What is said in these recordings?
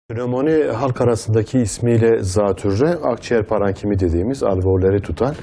Pnömoni halk arasındaki ismiyle zatürre, akciğer parankimi dediğimiz alveolleri tutan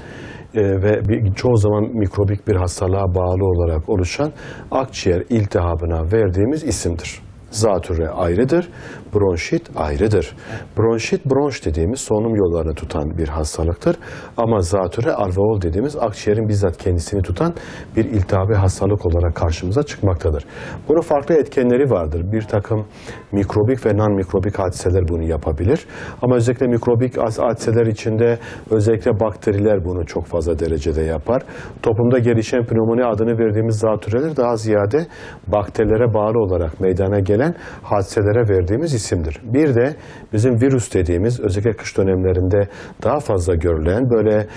ve çoğu zaman mikrobik bir hastalığa bağlı olarak oluşan akciğer iltihabına verdiğimiz isimdir. Zatürre ayrıdır, bronşit ayrıdır. Bronşit, bronş dediğimiz solunum yollarını tutan bir hastalıktır. Ama zatürre, alveol dediğimiz akciğerin bizzat kendisini tutan bir iltihabi hastalık olarak karşımıza çıkmaktadır. Bunun farklı etkenleri vardır. Bir takım mikrobik ve non-mikrobik hadiseler bunu yapabilir. Ama özellikle mikrobik hadiseler içinde özellikle bakteriler bunu çok fazla derecede yapar. Toplumda gelişen pnömoni adını verdiğimiz zatürreler daha ziyade bakterilere bağlı olarak meydana gelen hadiselere verdiğimiz isimdir. Bir de bizim virüs dediğimiz özellikle kış dönemlerinde daha fazla görülen böyle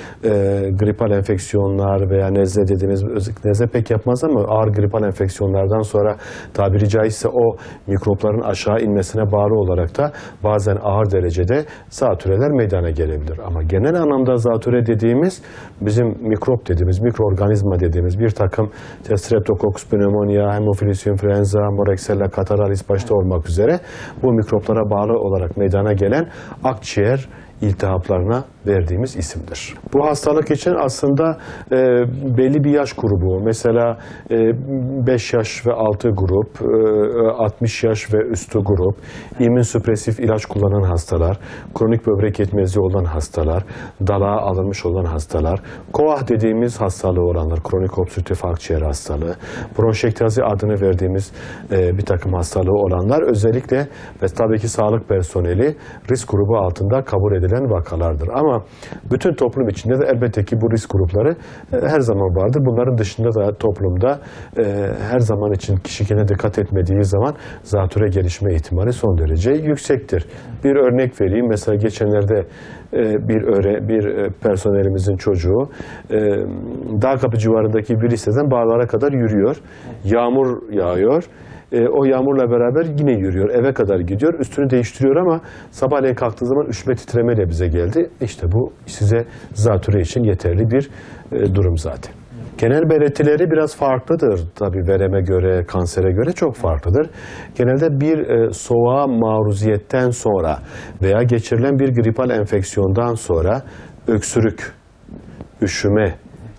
gripal enfeksiyonlar veya nezle dediğimiz, nezle pek yapmaz ama ağır gripal enfeksiyonlardan sonra tabiri caizse o mikropların aşağı inmesine bağlı olarak da bazen ağır derecede zatüreler meydana gelebilir. Ama genel anlamda zatüre dediğimiz bizim mikrop dediğimiz, mikroorganizma dediğimiz bir takım Streptococcus pneumonia, Haemophilus influenza, Moraxella catarrhalis başta olmak üzere bu mikroplara bağlı olarak meydana gelen akciğer iltihaplarına verdiğimiz isimdir. Bu hastalık için aslında belli bir yaş grubu, mesela 5 yaş ve altı grup, 60 yaş ve üstü grup, immünsüpresif ilaç kullanan hastalar, kronik böbrek yetmezliği olan hastalar, dalağa alınmış olan hastalar, KOAH dediğimiz hastalığı olanlar, kronik obstrüktif akciğer hastalığı, bronşektazi adını verdiğimiz bir takım hastalığı olanlar özellikle ve tabii ki sağlık personeli risk grubu altında kabul edilen vakalardır. Ama bütün toplum içinde de elbette ki bu risk grupları her zaman vardır. Bunların dışında da toplumda her zaman için kişi kendine dikkat etmediği zaman zatüre gelişme ihtimali son derece yüksektir. Bir örnek vereyim. Mesela geçenlerde bir personelimizin çocuğu Dağkapı civarındaki bir liseden Bağlar'a kadar yürüyor. Yağmur yağıyor. O yağmurla beraber yine yürüyor. Eve kadar gidiyor. Üstünü değiştiriyor ama sabahleyin kalktığı zaman üşüme titremeyle bize geldi. İşte bu size zatüre için yeterli bir durum zaten. Genel belirtileri biraz farklıdır. Tabii vereme göre, kansere göre çok farklıdır. Genelde bir soğuğa maruziyetten sonra veya geçirilen bir gripal enfeksiyondan sonra öksürük, üşüme,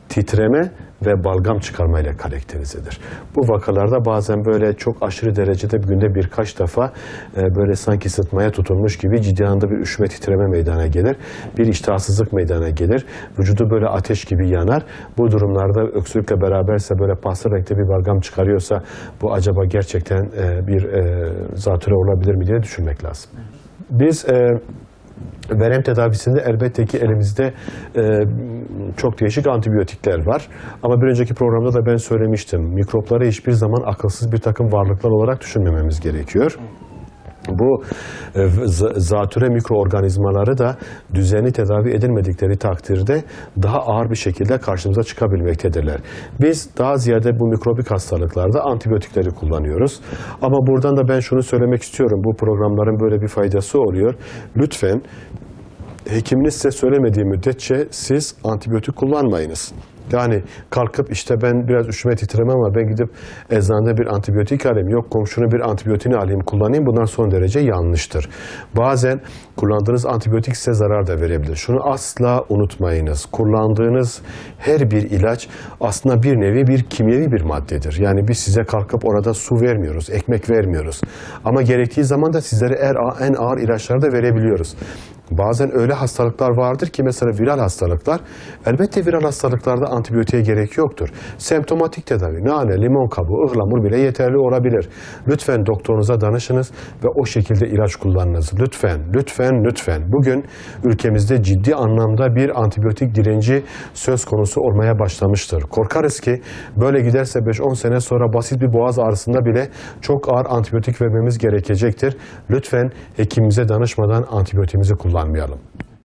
titreme ve balgam çıkarmayla karakterizedir. Bu vakalarda bazen böyle çok aşırı derecede günde birkaç defa böyle sanki sıtmaya tutulmuş gibi ciddi anlamda bir üşüme titreme meydana gelir. Bir iştahsızlık meydana gelir. Vücudu böyle ateş gibi yanar. Bu durumlarda öksürükle beraberse böyle paslı renkte bir balgam çıkarıyorsa bu acaba gerçekten bir zatüre olabilir mi diye düşünmek lazım. Biz verem tedavisinde elbette ki elimizde çok değişik antibiyotikler var. Ama bir önceki programda da ben söylemiştim. Mikropları hiçbir zaman akılsız bir takım varlıklar olarak düşünmememiz gerekiyor. Bu zatüre mikroorganizmaları da düzenli tedavi edilmedikleri takdirde daha ağır bir şekilde karşımıza çıkabilmektedirler. Biz daha ziyade bu mikrobik hastalıklarda antibiyotikleri kullanıyoruz. Ama buradan da ben şunu söylemek istiyorum. Bu programların böyle bir faydası oluyor. Lütfen hekiminiz size söylemediği müddetçe siz antibiyotik kullanmayınız. Yani kalkıp işte ben biraz üşüme titremem ama ben gidip eczanede bir antibiyotik alayım, yok komşunun bir antibiyotiğini alayım kullanayım, bunlar son derece yanlıştır. Bazen kullandığınız antibiyotik size zarar da verebilir. Şunu asla unutmayınız. Kullandığınız her bir ilaç aslında bir nevi bir kimyevi bir maddedir. Yani biz size kalkıp orada su vermiyoruz, ekmek vermiyoruz. Ama gerektiği zaman da sizlere en ağır ilaçları da verebiliyoruz. Bazen öyle hastalıklar vardır ki mesela viral hastalıklar, elbette viral hastalıklarda antibiyotiğe gerek yoktur. Semptomatik tedavi, nane, limon kabuğu, ıhlamur bile yeterli olabilir. Lütfen doktorunuza danışınız ve o şekilde ilaç kullanınız. Lütfen, lütfen, lütfen. Bugün ülkemizde ciddi anlamda bir antibiyotik direnci söz konusu olmaya başlamıştır. Korkarız ki böyle giderse 5-10 sene sonra basit bir boğaz ağrısında bile çok ağır antibiyotik vermemiz gerekecektir. Lütfen hekimimize danışmadan antibiyotiğimizi kullanmayalım.